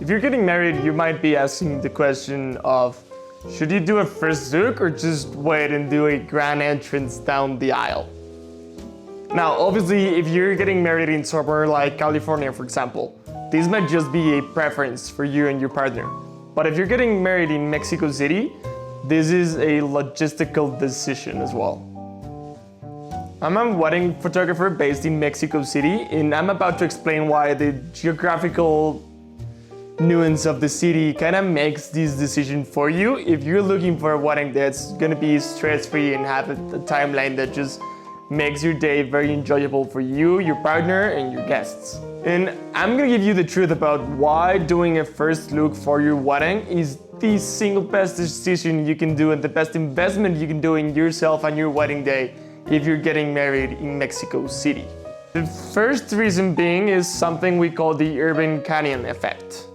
If you're getting married, you might be asking the question of, should you do a first look or just wait and do a grand entrance down the aisle? Now, obviously, if you're getting married in somewhere like California, for example, this might just be a preference for you and your partner. But if you're getting married in Mexico City, this is a logistical decision as well. I'm a wedding photographer based in Mexico City, and I'm about to explain why the geographical nuance of the city kind of makes this decision for you if you're looking for a wedding that's gonna be stress-free and have a timeline that just makes your day very enjoyable for you, your partner, and your guests. And I'm gonna give you the truth about why doing a first look for your wedding is the single best decision you can do and the best investment you can do in yourself and your wedding day if you're getting married in Mexico City. The first reason being is something we call the urban canyon effect.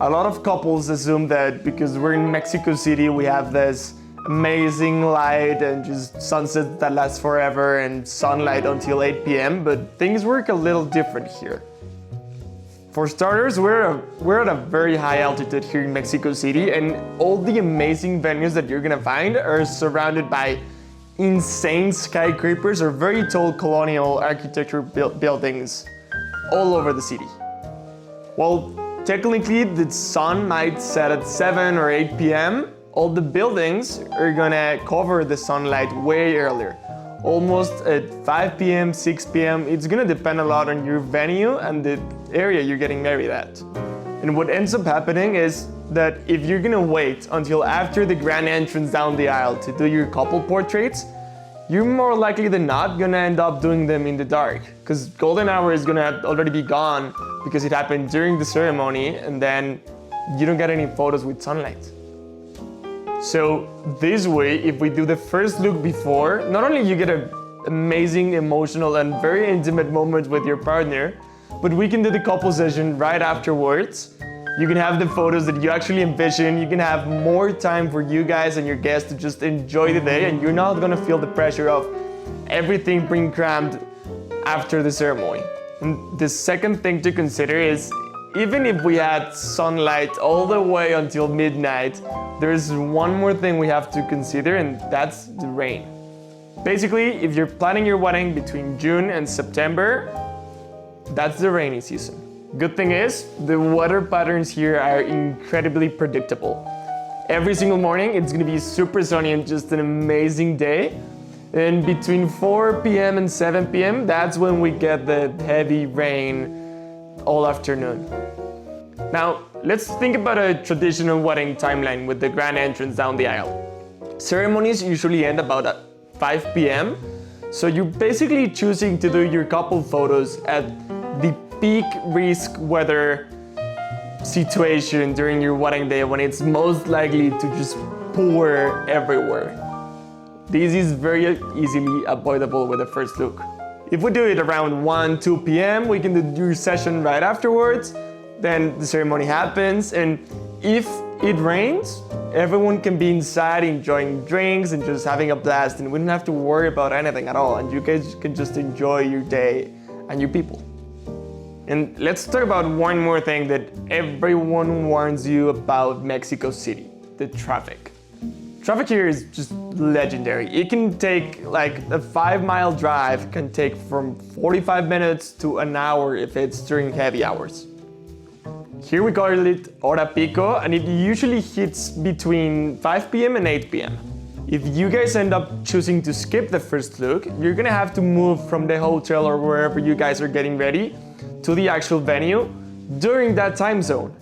A lot of couples assume that because we're in Mexico City, we have this amazing light and just sunsets that last forever and sunlight until 8 p.m., but things work a little different here. For starters, we're at a very high altitude here in Mexico City, and all the amazing venues that you're gonna find are surrounded by insane skyscrapers or very tall colonial architecture buildings all over the city. Well, technically, the sun might set at 7 or 8 p.m. All the buildings are gonna cover the sunlight way earlier, almost at 5 p.m., 6 p.m. It's gonna depend a lot on your venue and the area you're getting married at. And what ends up happening is that if you're gonna wait until after the grand entrance down the aisle to do your couple portraits, you're more likely than not gonna end up doing them in the dark, because golden hour is gonna already be gone because it happened during the ceremony, and then you don't get any photos with sunlight. So this way, if we do the first look before, not only you get an amazing, emotional, and very intimate moment with your partner, but we can do the couple session right afterwards. You can have the photos that you actually envision. You can have more time for you guys and your guests to just enjoy the day, and you're not gonna feel the pressure of everything being crammed after the ceremony. And the second thing to consider is, even if we had sunlight all the way until midnight, there's one more thing we have to consider, and that's the rain. Basically, if you're planning your wedding between June and September, that's the rainy season. Good thing is, the weather patterns here are incredibly predictable. Every single morning, it's gonna be super sunny and just an amazing day. And between 4 p.m. and 7 p.m., that's when we get the heavy rain all afternoon. Now, let's think about a traditional wedding timeline with the grand entrance down the aisle. Ceremonies usually end about at 5 p.m., so you're basically choosing to do your couple photos at the peak risk weather situation during your wedding day when it's most likely to just pour everywhere. This is very easily avoidable with the first look. If we do it around 1, 2 p.m., we can do your session right afterwards. Then the ceremony happens, and if it rains, everyone can be inside enjoying drinks and just having a blast, and we don't have to worry about anything at all, and you guys can just enjoy your day and your people. And let's talk about one more thing that everyone warns you about Mexico City: the traffic. Traffic here is just legendary. It can take, like, a 5-mile drive can take from 45 minutes to an hour if it's during heavy hours. Here we call it hora pico, and it usually hits between 5 p.m. and 8 p.m. If you guys end up choosing to skip the first look, you're gonna have to move from the hotel or wherever you guys are getting ready to the actual venue during that time zone.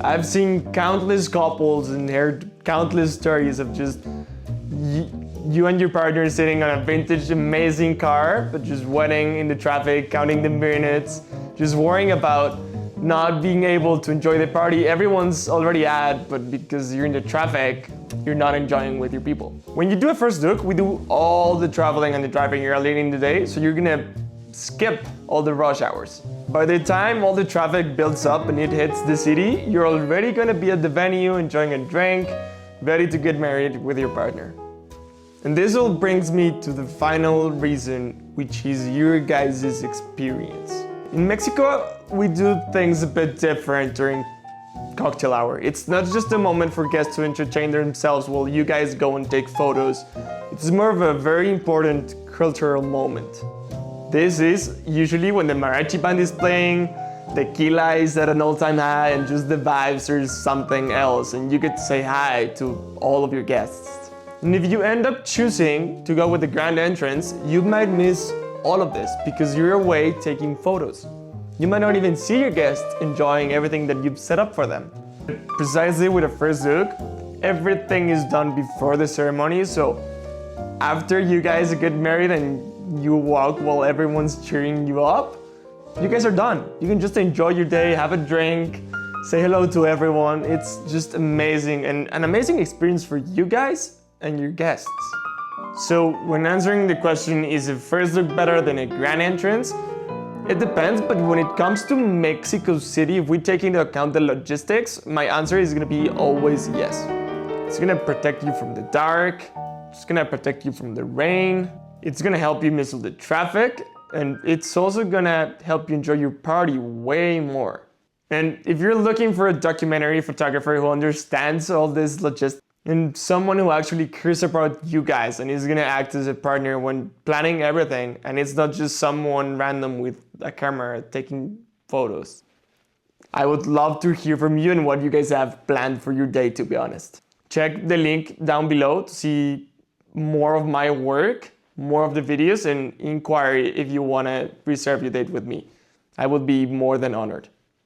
I've seen countless couples and heard countless stories of just you and your partner sitting on a vintage amazing car, but just waiting in the traffic, counting the minutes, just worrying about not being able to enjoy the party everyone's already at, but because you're in the traffic, you're not enjoying with your people. When you do a first look, we do all the traveling and the driving early in the day, so you're gonna skip all the rush hours. By the time all the traffic builds up and it hits the city, you're already gonna be at the venue enjoying a drink, ready to get married with your partner. And this all brings me to the final reason, which is your guys' experience. In Mexico, we do things a bit different during cocktail hour. It's not just a moment for guests to entertain themselves while you guys go and take photos. It's more of a very important cultural moment. This is usually when the mariachi band is playing, tequila is at an all-time high, and just the vibes are something else, and you get to say hi to all of your guests. And if you end up choosing to go with the grand entrance, you might miss all of this because you're away taking photos. You might not even see your guests enjoying everything that you've set up for them. Precisely with a first look, everything is done before the ceremony, so after you guys get married and you walk while everyone's cheering you up, you guys are done. You can just enjoy your day, have a drink, say hello to everyone. It's just amazing and an amazing experience for you guys and your guests. So when answering the question, is a first look better than a grand entrance? It depends, but when it comes to Mexico City, if we take into account the logistics, my answer is gonna be always yes. It's gonna protect you from the dark, it's gonna protect you from the rain, it's gonna help you miss all the traffic, and it's also gonna help you enjoy your party way more. And if you're looking for a documentary photographer who understands all this logistics, and someone who actually cares about you guys and is gonna act as a partner when planning everything, and it's not just someone random with a camera taking photos, I would love to hear from you and what you guys have planned for your day, to be honest. Check the link down below to see more of my work, more of the videos, and inquire if you wanna reserve your date with me. I would be more than honored.